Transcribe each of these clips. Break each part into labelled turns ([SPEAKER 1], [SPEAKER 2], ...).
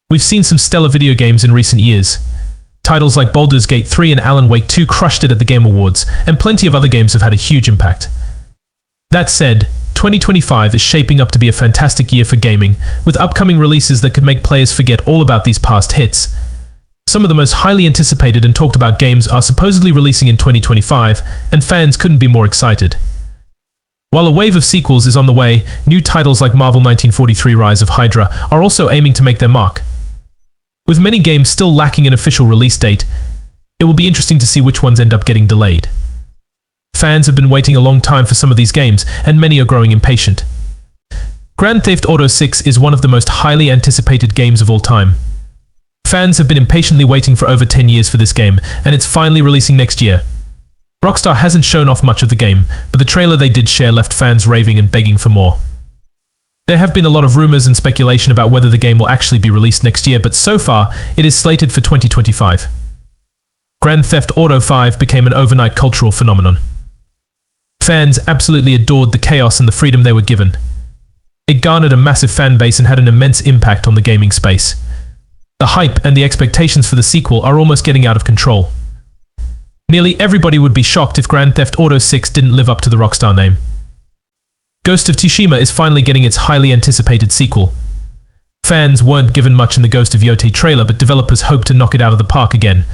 [SPEAKER 1] We've seen some stellar video games in recent years. Titles like Baldur's Gate 3 and Alan Wake 2 crushed it at the Game Awards, and plenty of other games have had a huge impact. That said, 2025 is shaping up to be a fantastic year for gaming, with upcoming releases that could make players forget all about these past hits. Some of the most highly anticipated and talked about games are supposedly releasing in 2025, and fans couldn't be more excited. While a wave of sequels is on the way, new titles like Marvel 1943 Rise of Hydra are also aiming to make their mark. With many games still lacking an official release date, it will be interesting to see which ones end up getting delayed. Fans have been waiting a long time for some of these games, and many are growing impatient. Grand Theft Auto 6 is one of the most highly anticipated games of all time. Fans have been impatiently waiting for over 10 years for this game, and it's finally releasing next year. Rockstar hasn't shown off much of the game, but the trailer they did share left fans raving and begging for more. There have been a lot of rumors and speculation about whether the game will actually be released next year, but so far, it is slated for 2025. Grand Theft Auto 5 became an overnight cultural phenomenon. Fans absolutely adored the chaos and the freedom they were given. It garnered a massive fan base and had an immense impact on the gaming space. The hype and the expectations for the sequel are almost getting out of control. Nearly everybody would be shocked if Grand Theft Auto 6 didn't live up to the Rockstar name. Ghost of Tsushima is finally getting its highly anticipated sequel. Fans weren't given much in the Ghost of Yotei trailer, but developers hope to knock it out of the park again.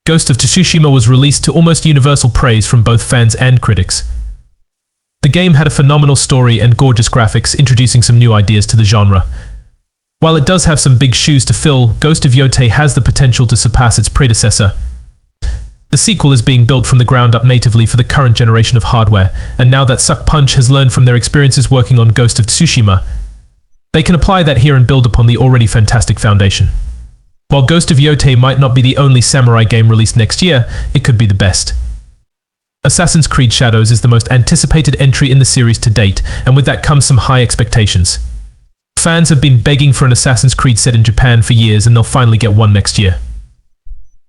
[SPEAKER 1] Ghost of Tsushima was released to almost universal praise from both fans and critics. The game had a phenomenal story and gorgeous graphics, introducing some new ideas to the genre. While it does have some big shoes to fill, Ghost of Yotei has the potential to surpass its predecessor. The sequel is being built from the ground up natively for the current generation of hardware, and now that Sucker Punch has learned from their experiences working on Ghost of Tsushima, they can apply that here and build upon the already fantastic foundation. While Ghost of Yotei might not be the only samurai game released next year, it could be the best. Assassin's Creed Shadows is the most anticipated entry in the series to date, and with that comes some high expectations. Fans have been begging for an Assassin's Creed set in Japan for years, and they'll finally get one next year.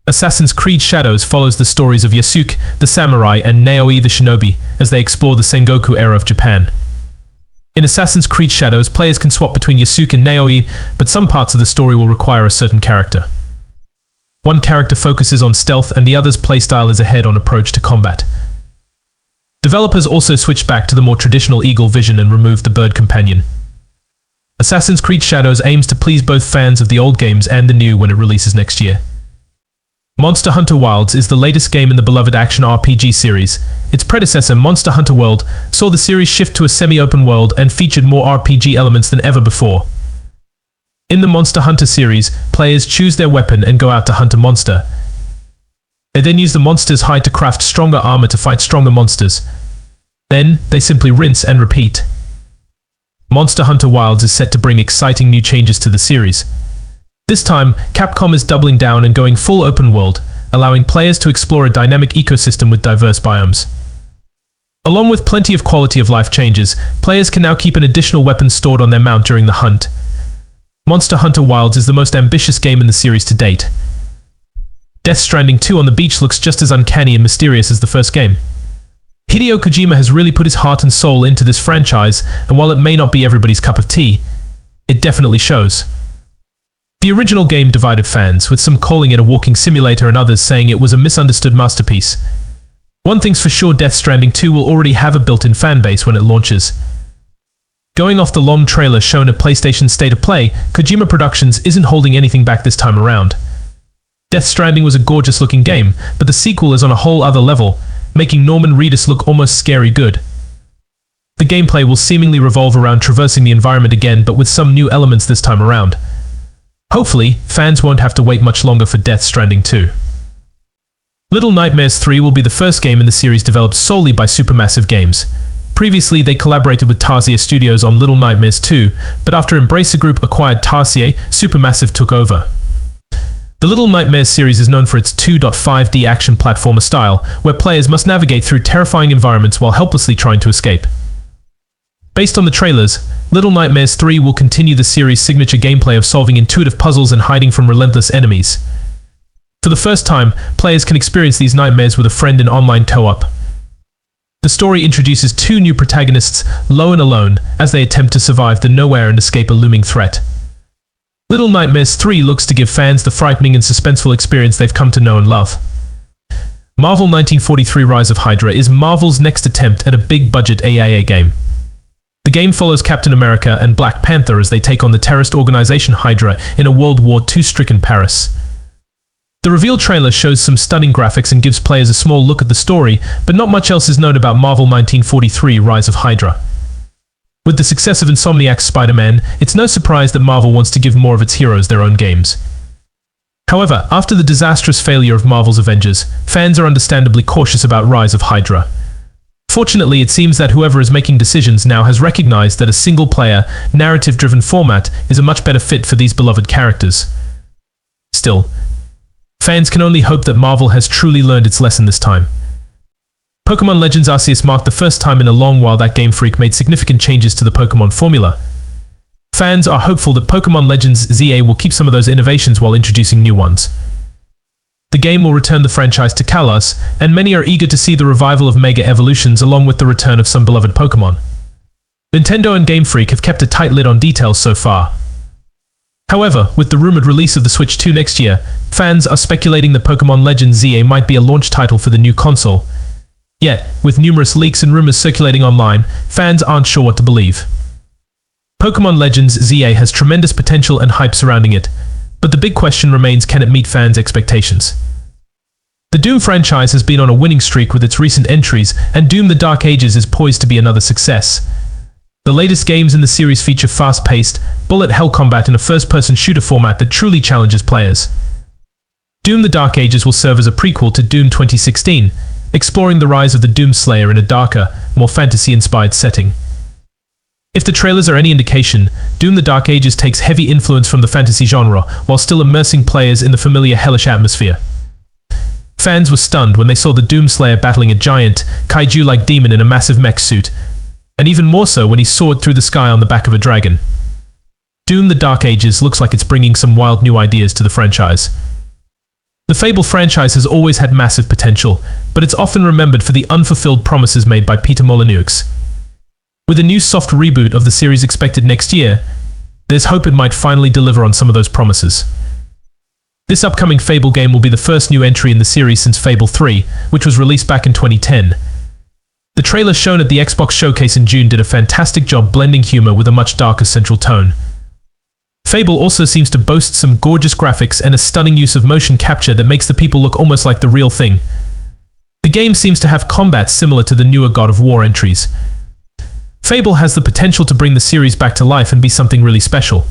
[SPEAKER 1] Assassin's Creed Shadows follows the stories of Yasuke, the samurai, and Naoi, the shinobi, as they explore the Sengoku era of Japan. In Assassin's Creed Shadows, players can swap between Yasuke and Naoi, but some parts of the story will require a certain character. One character focuses on stealth, and the other's playstyle is a head-on approach to combat. Developers also switched back to the more traditional eagle vision and removed the bird companion. Assassin's Creed Shadows aims to please both fans of the old games and the new when it releases next year. Monster Hunter Wilds is the latest game in the beloved action RPG series. Its predecessor, Monster Hunter World, saw the series shift to a semi-open world and featured more RPG elements than ever before. In the Monster Hunter series, players choose their weapon and go out to hunt a monster. They then use the monster's hide to craft stronger armor to fight stronger monsters. Then, they simply rinse and repeat. Monster Hunter Wilds is set to bring exciting new changes to the series. This time, Capcom is doubling down and going full open world, allowing players to explore a dynamic ecosystem with diverse biomes. Along with plenty of quality of life changes, players can now keep an additional weapon stored on their mount during the hunt. Monster Hunter Wilds is the most ambitious game in the series to date. Death Stranding 2 on the beach looks just as uncanny and mysterious as the first game. Hideo Kojima has really put his heart and soul into this franchise, and while it may not be everybody's cup of tea, it definitely shows. The original game divided fans, with some calling it a walking simulator and others saying it was a misunderstood masterpiece. One thing's for sure, Death Stranding 2 will already have a built-in fan base when it launches. Going off the long trailer shown at PlayStation State of Play, Kojima Productions isn't holding anything back this time around. Death Stranding was a gorgeous-looking game, but the sequel is on a whole other level, making Norman Reedus look almost scary good. The gameplay will seemingly revolve around traversing the environment again, but with some new elements this time around. Hopefully, fans won't have to wait much longer for Death Stranding 2. Little Nightmares 3 will be the first game in the series developed solely by Supermassive Games. Previously, they collaborated with Tarsier Studios on Little Nightmares 2, but after Embracer Group acquired Tarsier, Supermassive took over. The Little Nightmares series is known for its 2.5D action platformer style, where players must navigate through terrifying environments while helplessly trying to escape. Based on the trailers, Little Nightmares 3 will continue the series' signature gameplay of solving intuitive puzzles and hiding from relentless enemies. For the first time, players can experience these nightmares with a friend in online co-op. The story introduces two new protagonists, Lo and Alone, as they attempt to survive the nowhere and escape a looming threat. Little Nightmares 3 looks to give fans the frightening and suspenseful experience they've come to know and love. Marvel 1943 Rise of Hydra is Marvel's next attempt at a big-budget AAA game. The game follows Captain America and Black Panther as they take on the terrorist organization Hydra in a World War II-stricken Paris. The reveal trailer shows some stunning graphics and gives players a small look at the story, but not much else is known about Marvel 1943 Rise of Hydra. With the success of Insomniac's Spider-Man, it's no surprise that Marvel wants to give more of its heroes their own games. However, after the disastrous failure of Marvel's Avengers, fans are understandably cautious about Rise of Hydra. Fortunately, it seems that whoever is making decisions now has recognized that a single-player, narrative-driven format is a much better fit for these beloved characters. Still, fans can only hope that Marvel has truly learned its lesson this time. Pokémon Legends Arceus marked the first time in a long while that Game Freak made significant changes to the Pokémon formula. Fans are hopeful that Pokémon Legends ZA will keep some of those innovations while introducing new ones. The game will return the franchise to Kalos, and many are eager to see the revival of Mega Evolutions along with the return of some beloved Pokémon. Nintendo and Game Freak have kept a tight lid on details so far. However, with the rumored release of the Switch 2 next year, fans are speculating that Pokémon Legends ZA might be a launch title for the new console. Yet, with numerous leaks and rumors circulating online, fans aren't sure what to believe. Pokémon Legends ZA has tremendous potential and hype surrounding it, but the big question remains, can it meet fans' expectations? The Doom franchise has been on a winning streak with its recent entries, and Doom: The Dark Ages is poised to be another success. The latest games in the series feature fast-paced, bullet hell combat in a first-person shooter format that truly challenges players. Doom: The Dark Ages will serve as a prequel to Doom 2016, exploring the rise of the Doom Slayer in a darker, more fantasy-inspired setting. If the trailers are any indication, Doom: The Dark Ages takes heavy influence from the fantasy genre, while still immersing players in the familiar hellish atmosphere. Fans were stunned when they saw the Doom Slayer battling a giant, kaiju-like demon in a massive mech suit, and even more so when he soared through the sky on the back of a dragon. Doom: The Dark Ages looks like it's bringing some wild new ideas to the franchise. The Fable franchise has always had massive potential, but it's often remembered for the unfulfilled promises made by Peter Molyneux. With a new soft reboot of the series expected next year, there's hope it might finally deliver on some of those promises. This upcoming Fable game will be the first new entry in the series since Fable 3, which was released back in 2010. The trailer shown at the Xbox Showcase in June did a fantastic job blending humor with a much darker central tone. Fable also seems to boast some gorgeous graphics and a stunning use of motion capture that makes the people look almost like the real thing. The game seems to have combat similar to the newer God of War entries. Fable has the potential to bring the series back to life and be something really special.